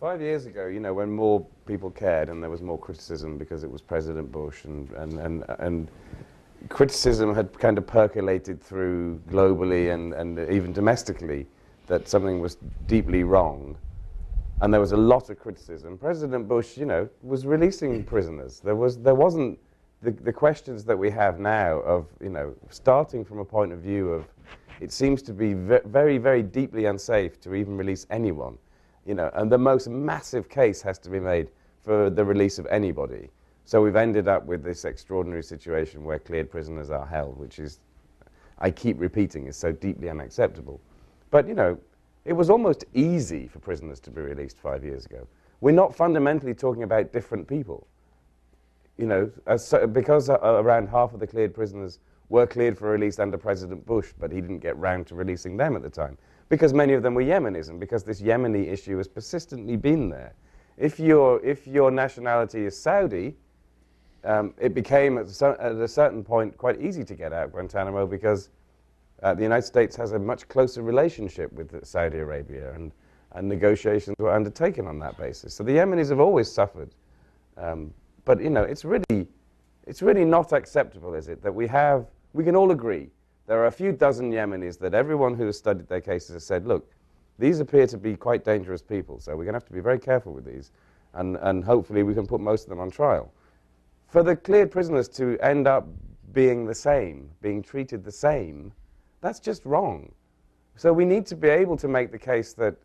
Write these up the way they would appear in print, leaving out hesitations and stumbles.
5 years ago, you know, when more people cared and there was more criticism because it was President Bush and criticism had kind of percolated through globally and even domestically that something was deeply wrong. And there was a lot of criticism. President Bush, you know, was releasing prisoners. There wasn't the questions that we have now of, you know, starting from a point of view of it seems to be very, very deeply unsafe to even release anyone, you know, and the most massive case has to be made for the release of anybody. So we've ended up with this extraordinary situation where cleared prisoners are held, which is, I keep repeating, is so deeply unacceptable. But, you know, it was almost easy for prisoners to be released 5 years ago. We're not fundamentally talking about different people. You know, because around half of the cleared prisoners were cleared for release under President Bush, but he didn't get round to releasing them at the time, because many of them were Yemenis, and because this Yemeni issue has persistently been there. If your nationality is Saudi, it became at a certain point quite easy to get out of Guantanamo because the United States has a much closer relationship with Saudi Arabia, and negotiations were undertaken on that basis. So the Yemenis have always suffered. But, you know, it's really not acceptable, is it, that we can all agree there are a few dozen Yemenis that everyone who has studied their cases has said, look, these appear to be quite dangerous people, so we're going to have to be very careful with these, and hopefully we can put most of them on trial. For the cleared prisoners to end up being the same, being treated the same, that's just wrong. So we need to be able to make the case that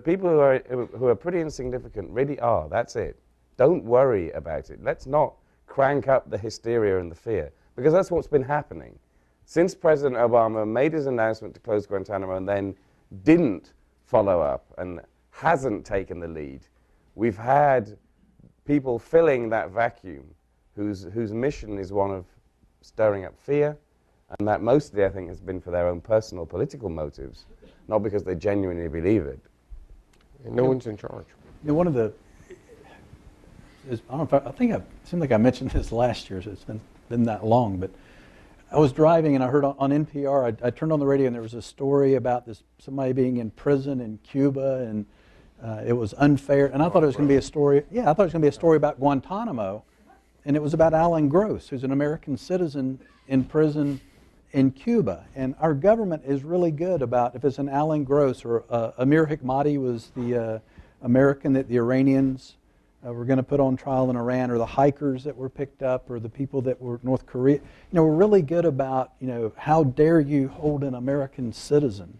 people who are pretty insignificant really are, that's it. Don't worry about it. Let's not crank up the hysteria and the fear, because that's what's been happening. Since President Obama made his announcement to close Guantanamo and then didn't follow up and hasn't taken the lead, we've had people filling that vacuum whose mission is one of stirring up fear, and that mostly, I think, has been for their own personal political motives, not because they genuinely believe it. And no one's in charge. You know, one of the I don't know if I think it seemed like I mentioned this last year, so it's been that long, but I was driving and I heard on NPR, I turned on the radio and there was a story about somebody being in prison in Cuba, and it was unfair, and I thought it was going to be a story, I thought it was going to be a story about Guantanamo, and it was about Alan Gross, who's an American citizen in prison in Cuba. And our government is really good about, if it's an Alan Gross, or Amir Hikmati was the American that the Iranians we're going to put on trial in Iran, or the hikers that were picked up, or the people that were North Korea. You know, we're really good about, you know, how dare you hold an American citizen,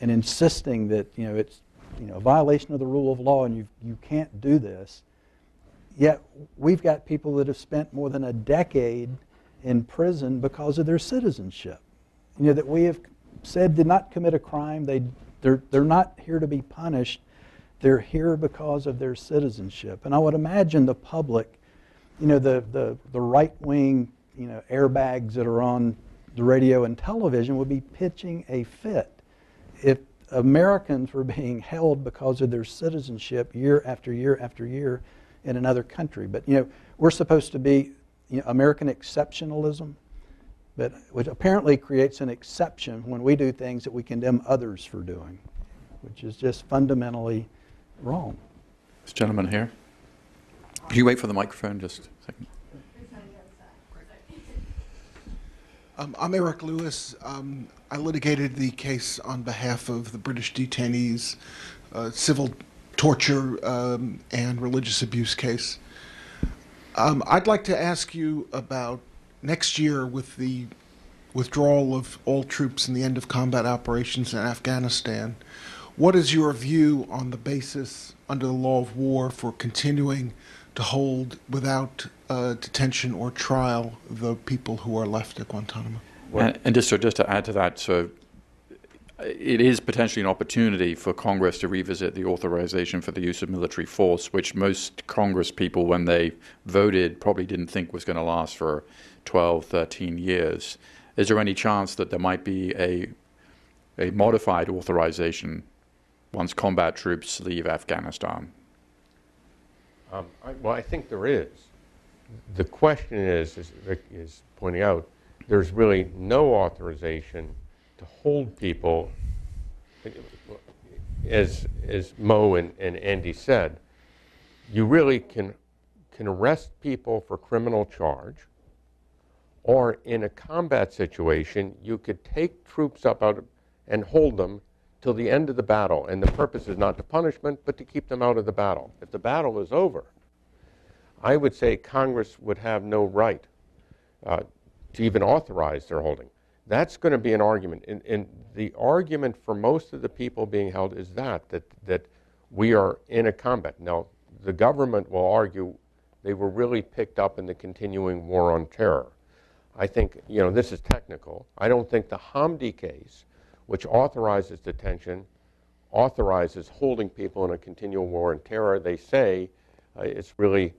and insisting that, you know, it's, you know, a violation of the rule of law and you can't do this. Yet we've got people that have spent more than a decade in prison because of their citizenship. You know, that we have said did not commit a crime. They're not here to be punished. They're here because of their citizenship. And I would imagine the public, you know, the right-wing, you know, airbags that are on the radio and television would be pitching a fit if Americans were being held because of their citizenship year after year after year in another country. But, you know, we're supposed to be, you know, American exceptionalism, but which apparently creates an exception when we do things that we condemn others for doing, which is just fundamentally wrong. This gentleman here. Could you wait for the microphone just a second? I'm Eric Lewis. I litigated the case on behalf of the British detainees, civil torture and religious abuse case. I'd like to ask you about next year, with the withdrawal of all troops and the end of combat operations in Afghanistan. What is your view on the basis under the law of war for continuing to hold without detention or trial the people who are left at Guantanamo? And just to add to that, so it is potentially an opportunity for Congress to revisit the authorization for the use of military force, which most Congress people, when they voted, probably didn't think was going to last for 12, 13 years. Is there any chance that there might be a modified authorization once combat troops leave Afghanistan? Well, I think there is. The question is, as Rick is pointing out, there's really no authorization to hold people. as Mo and Andy said, you really can arrest people for criminal charge, or in a combat situation, you could take troops up out and hold them till the end of the battle. And the purpose is not to punishment, but to keep them out of the battle. If the battle is over, I would say Congress would have no right to even authorize their holding. That's going to be an argument. And the argument for most of the people being held is that we are in a combat. Now, the government will argue they were really picked up in the continuing war on terror. I think, this is technical. I don't think the Hamdi case, which authorizes detention, authorizes holding people in a continual war on terror. They say it's really,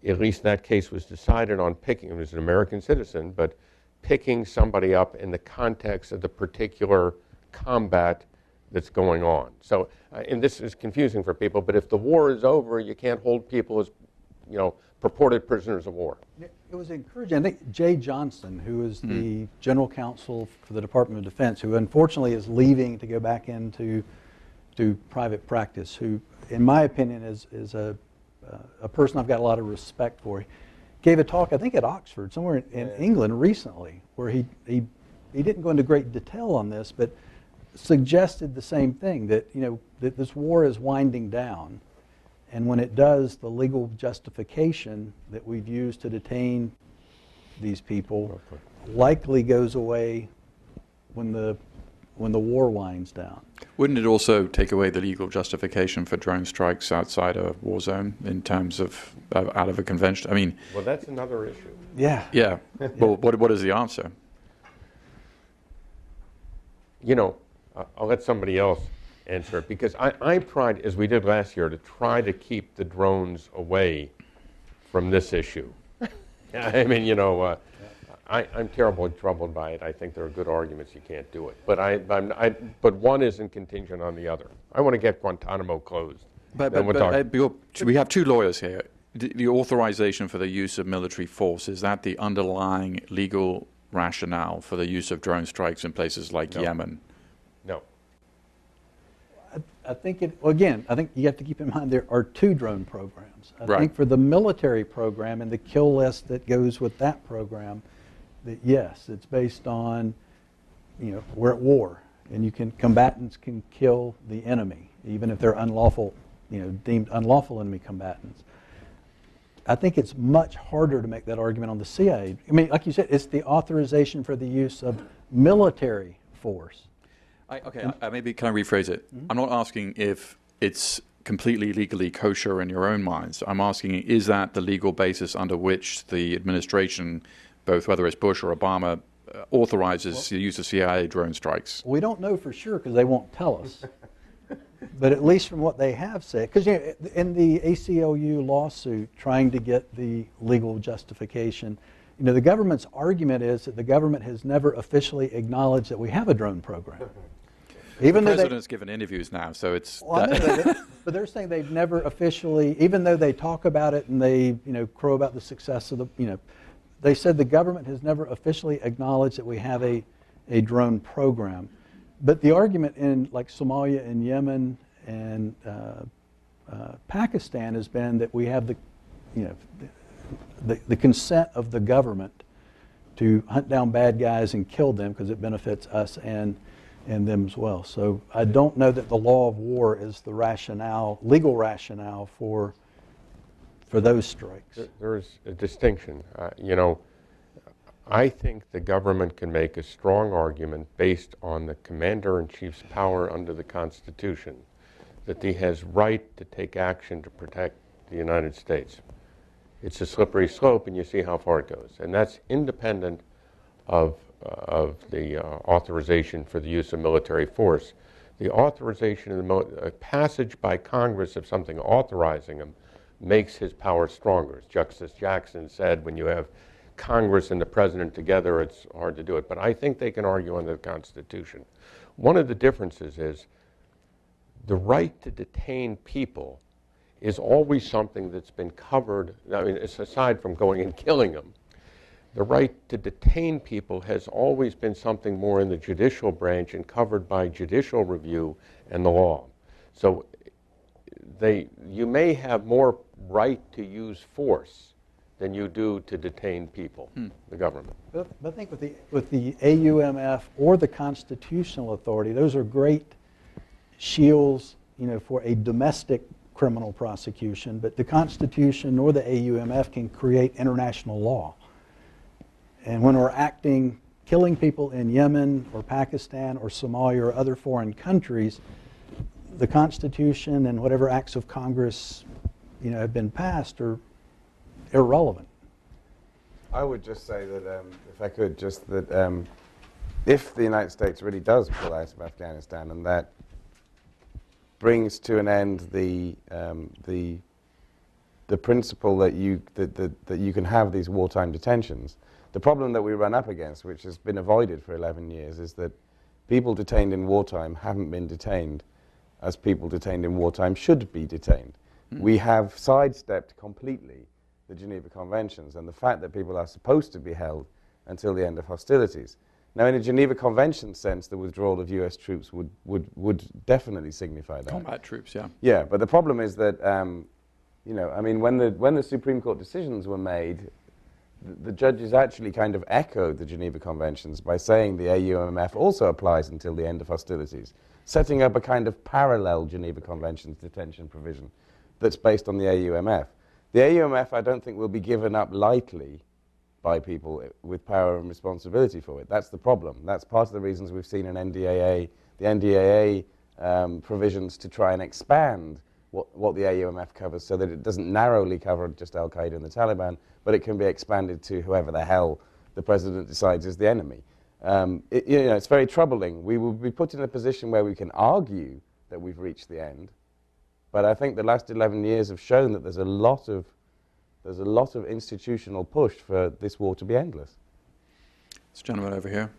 at least that case was decided on picking, it was an American citizen, but picking somebody up in the context of the particular combat that's going on. So, and this is confusing for people, but if the war is over, you can't hold people as, purported prisoners of war. It was encouraging. I think Jay Johnson, who is the general counsel for the Department of Defense, who unfortunately is leaving to go back into private practice, who, in my opinion, is a person I've got a lot of respect for. He gave a talk, I think, at Oxford, somewhere in England recently, where he didn't go into great detail on this, but suggested the same thing, that that this war is winding down. And when it does, the legal justification that we've used to detain these people likely goes away when the war winds down. Wouldn't it also take away the legal justification for drone strikes outside a war zone in terms of out of a convention? I mean, well, that's another issue. Yeah. Well, what is the answer? I'll let somebody else answer it, because I tried, as we did last year, to try to keep the drones away from this issue. I mean, I'm terribly troubled by it. I think there are good arguments you can't do it, but one isn't contingent on the other. I want to get Guantanamo closed. But we have two lawyers here. The authorization for the use of military force, is that the underlying legal rationale for the use of drone strikes in places like Yemen? No. I think I think you have to keep in mind there are two drone programs. I Right. think for the military program and the kill list that goes with that program, that yes, it's based on, we're at war, and combatants can kill the enemy, even if they're unlawful, deemed unlawful enemy combatants. I think it's much harder to make that argument on the CIA. I mean, like you said, it's the authorization for the use of military force. Maybe can I rephrase it? I'm not asking if it's completely legally kosher in your own minds. I'm asking, is that the legal basis under which the administration, both whether it's Bush or Obama, authorizes the use of CIA drone strikes? We don't know for sure because they won't tell us. But at least from what they have said, because in the ACLU lawsuit trying to get the legal justification, the government's argument is that the government has never officially acknowledged that we have a drone program. Even the president's given interviews now, so it's... Well, but they're saying they've never officially, even though they talk about it and they crow about the success of they said the government has never officially acknowledged that we have a drone program. But the argument in like Somalia and Yemen and Pakistan has been that we have the consent of the government to hunt down bad guys and kill them because it benefits us and them as well. So I don't know that the law of war is the legal rationale for those strikes. There's a distinction. I think the government can make a strong argument based on the commander-in-chief's power under the Constitution that he has right to take action to protect the United States. It's a slippery slope, and you see how far it goes. And that's independent of the authorization for the use of military force. The authorization of a passage by Congress of something authorizing him makes his power stronger. As Justice Jackson said, when you have Congress and the President together, it's hard to do it. But I think they can argue under the Constitution. One of the differences is the right to detain people is always something that's been covered. I mean, it's aside from going and killing them. The right to detain people has always been something more in the judicial branch and covered by judicial review and the law. So you may have more right to use force than you do to detain people, the government. But I think with the AUMF or the constitutional authority, those are great shields, for a domestic criminal prosecution. But the Constitution or the AUMF can create international law. And when we're killing people in Yemen or Pakistan or Somalia or other foreign countries, the Constitution and whatever acts of Congress, have been passed are irrelevant. I would just say that, if I could, just that if the United States really does pull out of Afghanistan, and that brings to an end the principle that you can have these wartime detentions. The problem that we run up against, which has been avoided for 11 years, is that people detained in wartime haven't been detained as people detained in wartime should be detained. We have sidestepped completely the Geneva Conventions and the fact that people are supposed to be held until the end of hostilities. Now, in a Geneva Convention sense, the withdrawal of US troops would definitely signify that. Combat troops, yeah. Yeah, but the problem is that, when the Supreme Court decisions were made, the judges actually kind of echoed the Geneva Conventions by saying the AUMF also applies until the end of hostilities, setting up a kind of parallel Geneva Conventions detention provision that's based on the AUMF. The AUMF, I don't think, will be given up lightly by people with power and responsibility for it. That's the problem. That's part of the reasons we've seen an NDAA, the NDAA provisions to try and expand what the AUMF covers so that it doesn't narrowly cover just Al-Qaeda and the Taliban, but it can be expanded to whoever the hell the president decides is the enemy. It's very troubling. We will be put in a position where we can argue that we've reached the end, but I think the last 11 years have shown that there's a lot of institutional push for this war to be endless. This gentleman over here.